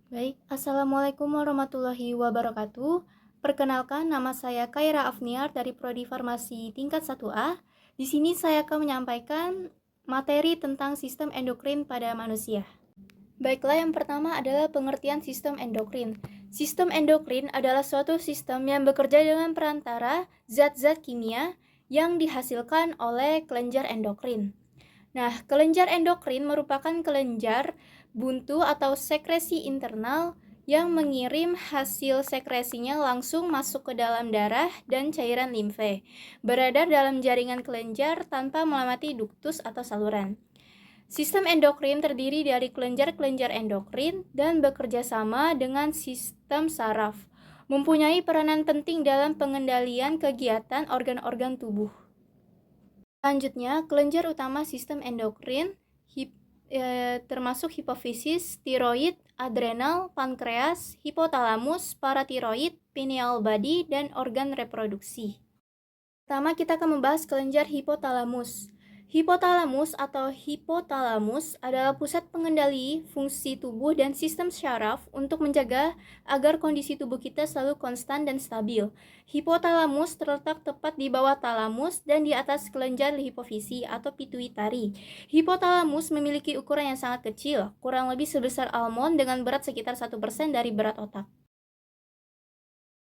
Baik, Assalamualaikum warahmatullahi wabarakatuh. Perkenalkan, nama saya Kaira Afniar dari Prodi Farmasi tingkat 1A. Di sini saya akan menyampaikan materi tentang sistem endokrin pada manusia. Baiklah, yang pertama adalah pengertian sistem endokrin. Sistem endokrin adalah suatu sistem yang bekerja dengan perantara zat-zat kimia yang dihasilkan oleh kelenjar endokrin. Nah, kelenjar endokrin merupakan kelenjar buntu atau sekresi internal yang mengirim hasil sekresinya langsung masuk ke dalam darah dan cairan limfe, beredar dalam jaringan kelenjar tanpa melewati duktus atau saluran. Sistem endokrin terdiri dari kelenjar-kelenjar endokrin dan bekerja sama dengan sistem saraf, mempunyai peranan penting dalam pengendalian kegiatan organ-organ tubuh. Selanjutnya, kelenjar utama sistem endokrin termasuk hipofisis, tiroid, adrenal, pankreas, hipotalamus, paratiroid, pineal body, dan organ reproduksi. Pertama, kita akan membahas kelenjar hipotalamus. Hipotalamus atau hipotalamus adalah pusat pengendali fungsi tubuh dan sistem syaraf untuk menjaga agar kondisi tubuh kita selalu konstan dan stabil. Hipotalamus terletak tepat di bawah talamus dan di atas kelenjar hipofisi atau pituitari. Hipotalamus memiliki ukuran yang sangat kecil, kurang lebih sebesar almond dengan berat sekitar 1% dari berat otak.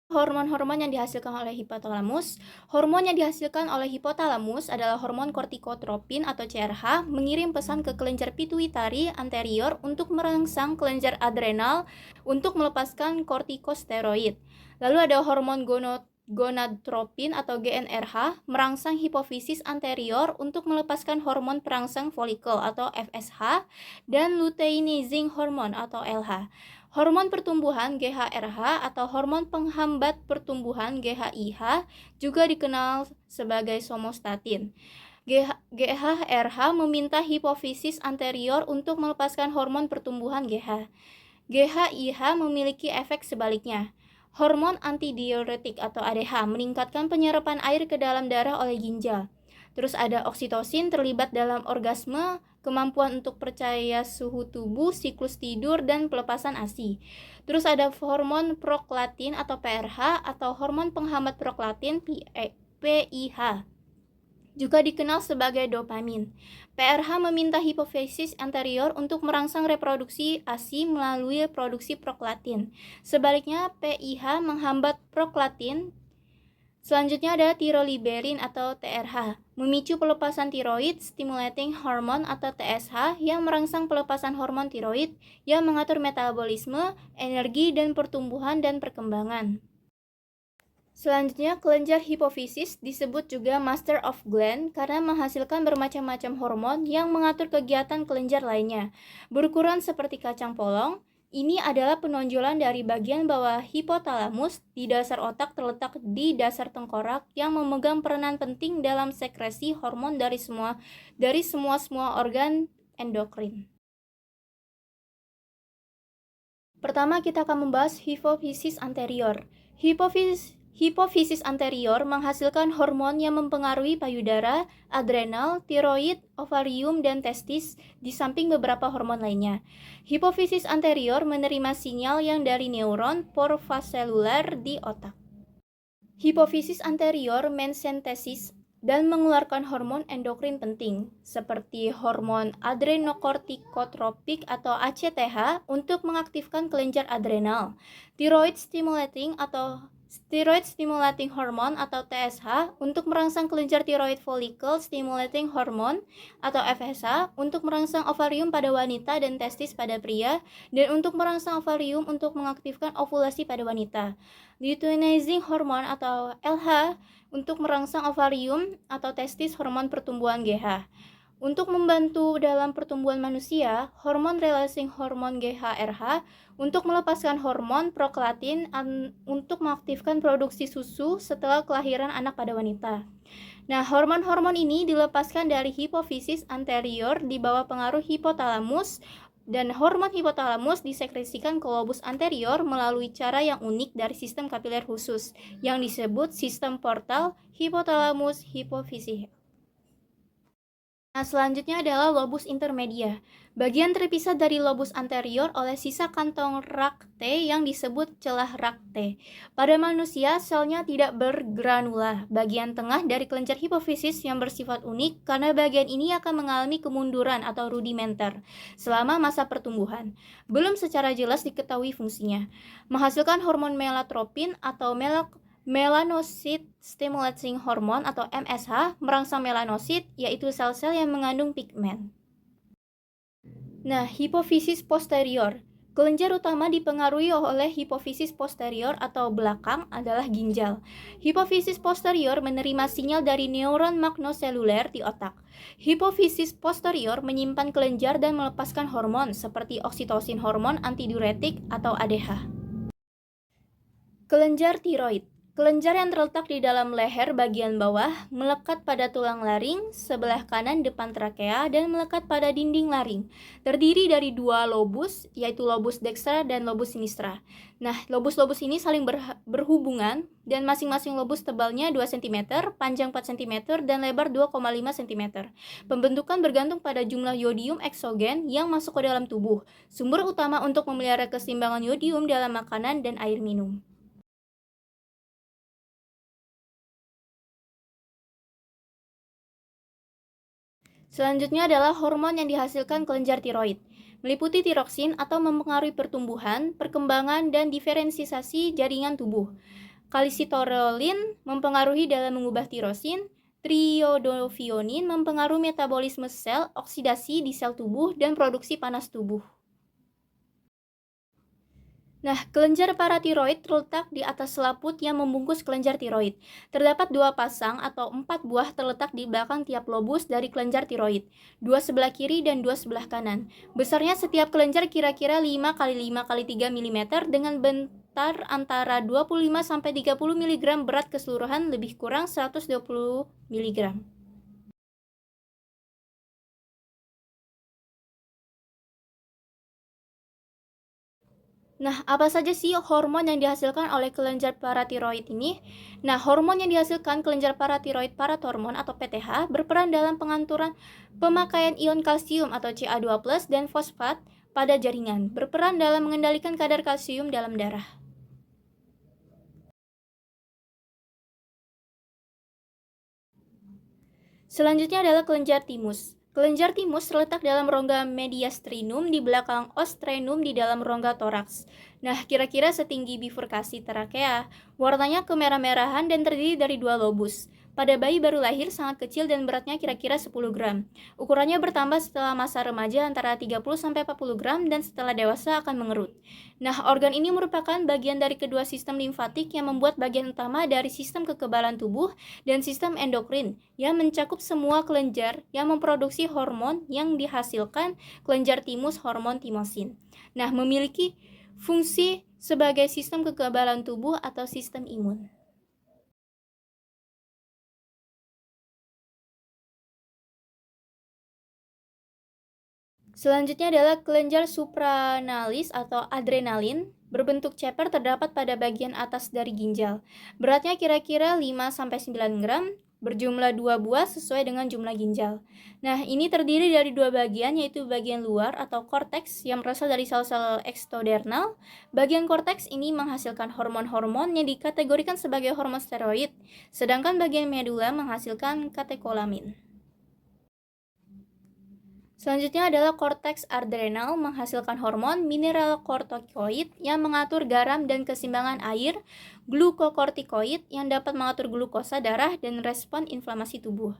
Hormon-hormon yang dihasilkan oleh hipotalamus. Hormon yang dihasilkan oleh hipotalamus adalah hormon kortikotropin atau CRH, mengirim pesan ke kelenjar pituitari anterior untuk merangsang kelenjar adrenal untuk melepaskan kortikosteroid. Lalu ada hormon gonadotropin atau GnRH, merangsang hipofisis anterior untuk melepaskan hormon perangsang folikel atau FSH, dan luteinizing hormone atau LH. Hormon pertumbuhan GHRH atau hormon penghambat pertumbuhan GHIH juga dikenal sebagai somastatin. GHRH meminta hipofisis anterior untuk melepaskan hormon pertumbuhan GH. GHIH memiliki efek sebaliknya. Hormon antidiuretik atau ADH meningkatkan penyerapan air ke dalam darah oleh ginjal. Terus ada oksitosin terlibat dalam orgasme, kemampuan untuk percaya suhu tubuh, siklus tidur, dan pelepasan ASI. Terus ada hormon proklatin atau PRH atau hormon penghambat proklatin PIH. Juga dikenal sebagai dopamin. PRH meminta hipofisis anterior untuk merangsang reproduksi ASI melalui produksi proklatin. Sebaliknya, PIH menghambat proklatin. Selanjutnya ada tiroliberin atau TRH, memicu pelepasan tiroid stimulating hormone atau TSH yang merangsang pelepasan hormon tiroid yang mengatur metabolisme, energi, dan pertumbuhan dan perkembangan. Selanjutnya, kelenjar hipofisis disebut juga master of gland karena menghasilkan bermacam-macam hormon yang mengatur kegiatan kelenjar lainnya. Berukuran seperti kacang polong, ini adalah penonjolan dari bagian bawah hipotalamus di dasar otak terletak di dasar tengkorak yang memegang peranan penting dalam sekresi hormon dari semua organ endokrin. Pertama, kita akan membahas hipofisis anterior. Hipofisis anterior menghasilkan hormon yang mempengaruhi payudara, adrenal, tiroid, ovarium, dan testis, di samping beberapa hormon lainnya. Hipofisis anterior menerima sinyal yang dari neuron porfaselular di otak. Hipofisis anterior mensintesis dan mengeluarkan hormon endokrin penting, seperti hormon adrenokortikotropik atau ACTH untuk mengaktifkan kelenjar adrenal, thyroid stimulating hormone atau TSH untuk merangsang kelenjar thyroid follicle stimulating hormone atau FSH untuk merangsang ovarium pada wanita dan testis pada pria, dan untuk merangsang ovarium untuk mengaktifkan ovulasi pada wanita. Luteinizing hormone atau LH untuk merangsang ovarium atau testis hormon pertumbuhan GH. Untuk membantu dalam pertumbuhan manusia, hormon releasing hormone GHRH untuk melepaskan hormon proklatin untuk mengaktifkan produksi susu setelah kelahiran anak pada wanita. Nah, hormon-hormon ini dilepaskan dari hipofisis anterior di bawah pengaruh hipotalamus, dan hormon hipotalamus disekresikan ke lobus anterior melalui cara yang unik dari sistem kapiler khusus yang disebut sistem portal hipotalamus hipofisi. Nah, selanjutnya adalah lobus intermedia. Bagian terpisah dari lobus anterior oleh sisa kantong rakte yang disebut celah rakte. Pada manusia, selnya tidak bergranula. Bagian tengah dari kelenjar hipofisis yang bersifat unik karena bagian ini akan mengalami kemunduran atau rudimenter selama masa pertumbuhan. Belum secara jelas diketahui fungsinya. Menghasilkan hormon melatropin atau melanocyte stimulating hormone atau MSH merangsang melanosit, yaitu sel-sel yang mengandung pigmen. Nah, hipofisis posterior. Kelenjar utama dipengaruhi oleh hipofisis posterior atau belakang adalah ginjal. Hipofisis posterior menerima sinyal dari neuron magnoseluler di otak. Hipofisis posterior menyimpan kelenjar dan melepaskan hormon seperti oksitosin hormon antidiuretik atau ADH. Kelenjar tiroid. Kelenjar yang terletak di dalam leher bagian bawah, melekat pada tulang laring sebelah kanan depan trakea dan melekat pada dinding laring. Terdiri dari dua lobus, yaitu lobus dextra dan lobus sinistra. Nah, lobus-lobus ini saling berhubungan dan masing-masing lobus tebalnya 2 cm, panjang 4 cm, dan lebar 2,5 cm. Pembentukan bergantung pada jumlah yodium eksogen yang masuk ke dalam tubuh, sumber utama untuk memelihara keseimbangan yodium dalam makanan dan air minum. Selanjutnya adalah hormon yang dihasilkan kelenjar tiroid, meliputi tiroksin atau mempengaruhi pertumbuhan, perkembangan, dan diferensiasi jaringan tubuh. Kalsitorolin mempengaruhi dalam mengubah tirosin, triiodofionin mempengaruhi metabolisme sel, oksidasi di sel tubuh, dan produksi panas tubuh. Nah, kelenjar paratiroid terletak di atas selaput yang membungkus kelenjar tiroid. Terdapat 2 pasang atau 4 buah terletak di belakang tiap lobus dari kelenjar tiroid, 2 sebelah kiri dan 2 sebelah kanan. Besarnya setiap kelenjar kira-kira 5 x 5 x 3 mm dengan bentar antara 25 sampai 30 mg, berat keseluruhan lebih kurang 120 mg. Nah, apa saja sih hormon yang dihasilkan oleh kelenjar paratiroid ini? Nah, hormon yang dihasilkan kelenjar paratiroid parathormon atau PTH berperan dalam pengaturan pemakaian ion kalsium atau Ca2+ dan fosfat pada jaringan, berperan dalam mengendalikan kadar kalsium dalam darah. Selanjutnya adalah kelenjar timus. Kelenjar timus terletak dalam rongga mediastinum di belakang ostrenum di dalam rongga toraks. Nah, kira-kira setinggi bifurkasi trakea. Warnanya kemerah-merahan dan terdiri dari 2 lobus. Pada bayi baru lahir sangat kecil dan beratnya kira-kira 10 gram. Ukurannya bertambah setelah masa remaja antara 30-40 gram dan setelah dewasa akan mengerut. Nah, organ ini merupakan bagian dari kedua sistem limfatik yang membuat bagian utama dari sistem kekebalan tubuh dan sistem endokrin yang mencakup semua kelenjar yang memproduksi hormon yang dihasilkan kelenjar timus hormon timosin. Nah, memiliki fungsi sebagai sistem kekebalan tubuh atau sistem imun. Selanjutnya adalah kelenjar supranalis atau adrenalin, berbentuk ceper terdapat pada bagian atas dari ginjal. Beratnya kira-kira 5-9 gram, berjumlah 2 buah sesuai dengan jumlah ginjal. Nah, ini terdiri dari 2 bagian, yaitu bagian luar atau korteks yang berasal dari sel-sel eksternal. Bagian korteks ini menghasilkan hormon-hormon yang dikategorikan sebagai hormon steroid, sedangkan bagian medula menghasilkan katekolamin. Selanjutnya adalah korteks adrenal menghasilkan hormon mineralokortikoid yang mengatur garam dan keseimbangan air, glukokortikoid yang dapat mengatur glukosa darah dan respon inflamasi tubuh.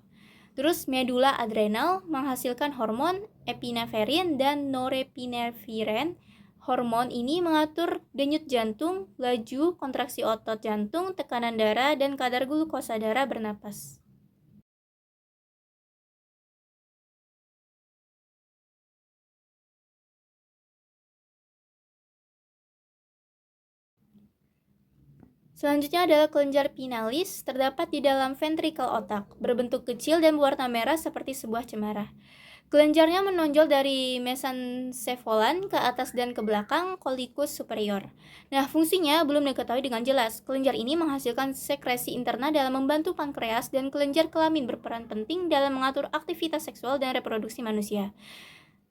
Terus medula adrenal menghasilkan hormon epinefrin dan norepinefrin. Hormon ini mengatur denyut jantung, laju kontraksi otot jantung, tekanan darah, dan kadar glukosa darah bernapas. Selanjutnya adalah kelenjar pinalis, terdapat di dalam ventrikel otak, berbentuk kecil dan berwarna merah seperti sebuah cemara. Kelenjarnya menonjol dari mesencephalan ke atas dan ke belakang coliculus superior. Nah, fungsinya belum diketahui dengan jelas. Kelenjar ini menghasilkan sekresi interna dalam membantu pankreas, dan kelenjar kelamin berperan penting dalam mengatur aktivitas seksual dan reproduksi manusia.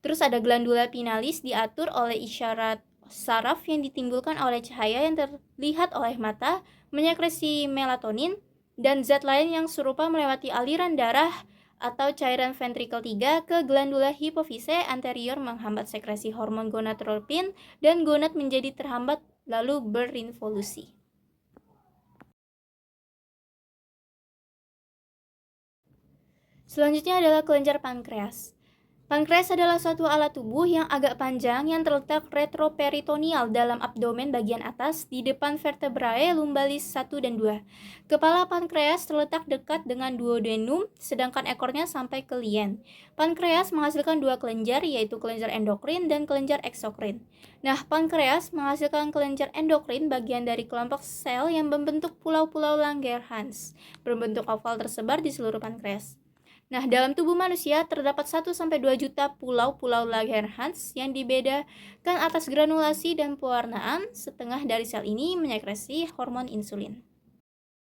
Terus ada glandula pinalis diatur oleh isyarat saraf yang ditimbulkan oleh cahaya yang terlihat oleh mata, menyekresi melatonin, dan zat lain yang serupa melewati aliran darah atau cairan ventrikel 3 ke glandula hipofise anterior menghambat sekresi hormon gonadotropin, dan gonad menjadi terhambat lalu berinvolusi. Selanjutnya adalah kelenjar pankreas. Pankreas adalah suatu alat tubuh yang agak panjang yang terletak retroperitoneal dalam abdomen bagian atas di depan vertebrae lumbalis 1 dan 2. Kepala pankreas terletak dekat dengan duodenum, sedangkan ekornya sampai ke lien. Pankreas menghasilkan dua kelenjar, yaitu kelenjar endokrin dan kelenjar eksokrin. Nah, pankreas menghasilkan kelenjar endokrin bagian dari kelompok sel yang membentuk pulau-pulau Langerhans, berbentuk oval tersebar di seluruh pankreas. Nah, dalam tubuh manusia terdapat 1-2 juta pulau-pulau Langerhans yang dibedakan atas granulasi dan pewarnaan. Setengah dari sel ini menyekresi hormon insulin.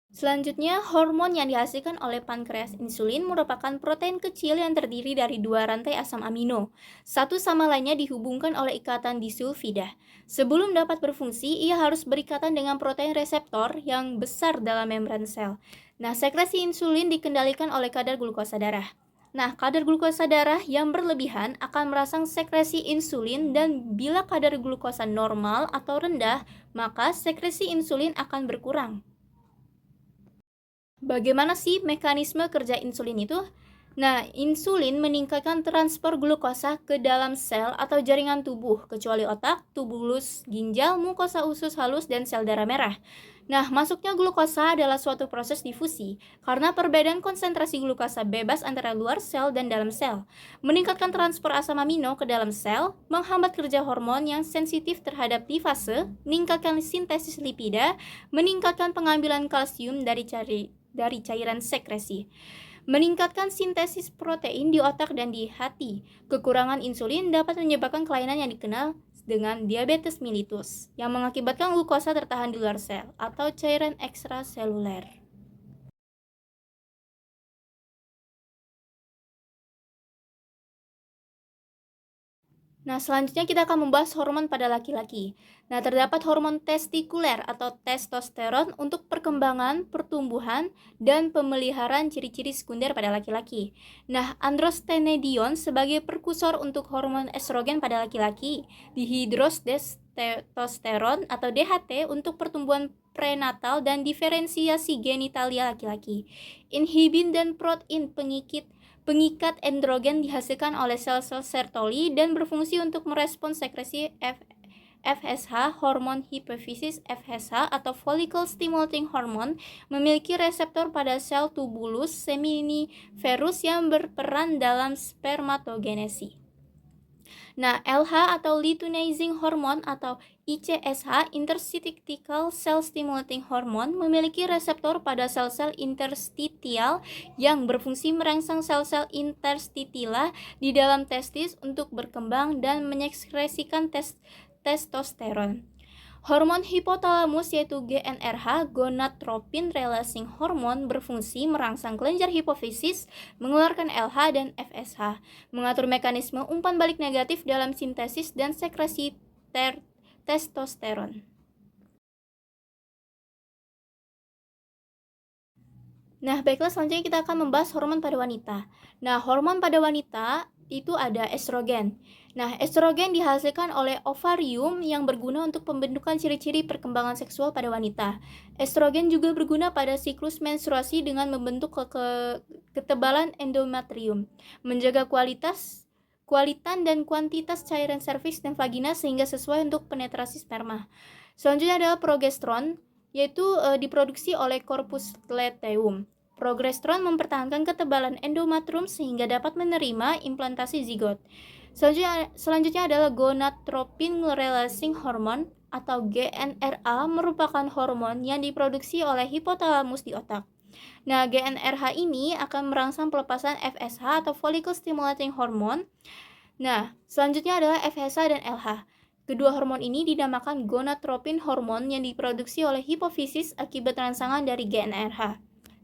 Selanjutnya, hormon yang dihasilkan oleh pankreas insulin merupakan protein kecil yang terdiri dari dua rantai asam amino. Satu sama lainnya dihubungkan oleh ikatan disulfida. Sebelum dapat berfungsi, ia harus berikatan dengan protein reseptor yang besar dalam membran sel. Nah, sekresi insulin dikendalikan oleh kadar glukosa darah. Nah, kadar glukosa darah yang berlebihan akan merangsang sekresi insulin, dan bila kadar glukosa normal atau rendah, maka sekresi insulin akan berkurang. Bagaimana sih mekanisme kerja insulin itu? Nah, insulin meningkatkan transport glukosa ke dalam sel atau jaringan tubuh, kecuali otak, tubulus ginjal, mukosa usus halus, dan sel darah merah. Nah, masuknya glukosa adalah suatu proses difusi, karena perbedaan konsentrasi glukosa bebas antara luar sel dan dalam sel. Meningkatkan transport asam amino ke dalam sel, menghambat kerja hormon yang sensitif terhadap difase, meningkatkan sintesis lipida, meningkatkan pengambilan kalsium dari cairan sekresi, meningkatkan sintesis protein di otak dan di hati. Kekurangan insulin dapat menyebabkan kelainan yang dikenal dengan diabetes mellitus, yang mengakibatkan glukosa tertahan di luar sel atau cairan ekstraseluler. Nah, selanjutnya kita akan membahas hormon pada laki-laki. Nah, terdapat hormon testikuler atau testosteron untuk perkembangan, pertumbuhan, dan pemeliharaan ciri-ciri sekunder pada laki-laki. Nah, androstenedion sebagai prekursor untuk hormon estrogen pada laki-laki, dihidrotestosteron atau DHT untuk pertumbuhan prenatal dan diferensiasi genitalia laki-laki. Inhibin dan protein pengikat androgen dihasilkan oleh sel-sel Sertoli dan berfungsi untuk merespons sekresi FSH, hormon hipofisis. FSH atau follicle stimulating hormone memiliki reseptor pada sel tubulus seminiferus yang berperan dalam spermatogenesi. Nah, LH atau luteinizing hormone atau ICSH, interstitial cell stimulating hormone, memiliki reseptor pada sel-sel interstitial yang berfungsi merangsang sel-sel interstitial di dalam testis untuk berkembang dan menyekresikan testosteron. Hormon hipotalamus yaitu GnRH, gonadotropin releasing hormone, berfungsi merangsang kelenjar hipofisis, mengeluarkan LH dan FSH, mengatur mekanisme umpan balik negatif dalam sintesis dan sekresi testosteron. Nah, baiklah, selanjutnya kita akan membahas hormon pada wanita. Nah, hormon pada wanita itu ada estrogen. Nah, estrogen dihasilkan oleh ovarium yang berguna untuk pembentukan ciri-ciri perkembangan seksual pada wanita. Estrogen juga berguna pada siklus menstruasi dengan membentuk ketebalan endometrium, menjaga kualitas dan kuantitas cairan serviks dan vagina sehingga sesuai untuk penetrasi sperma. Selanjutnya adalah progesteron, yaitu diproduksi oleh corpus luteum. Progesteron mempertahankan ketebalan endometrium sehingga dapat menerima implantasi zigot. Selanjutnya adalah gonadotropin releasing hormone atau GnRH, merupakan hormon yang diproduksi oleh hipotalamus di otak. Nah, GnRH ini akan merangsang pelepasan FSH atau follicle stimulating hormone. Nah, selanjutnya adalah FSH dan LH. Kedua hormon ini dinamakan gonadotropin hormon yang diproduksi oleh hipofisis akibat rangsangan dari GnRH.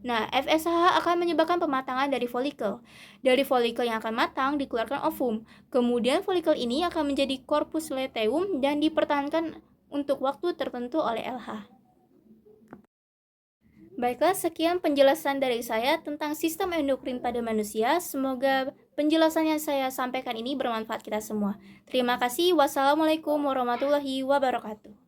Nah, FSH akan menyebabkan pematangan dari folikel. Dari folikel yang akan matang dikeluarkan ovum. Kemudian folikel ini akan menjadi corpus luteum dan dipertahankan untuk waktu tertentu oleh LH. Baiklah, sekian penjelasan dari saya tentang sistem endokrin pada manusia. Semoga penjelasan yang saya sampaikan ini bermanfaat kita semua. Terima kasih. Wassalamualaikum warahmatullahi wabarakatuh.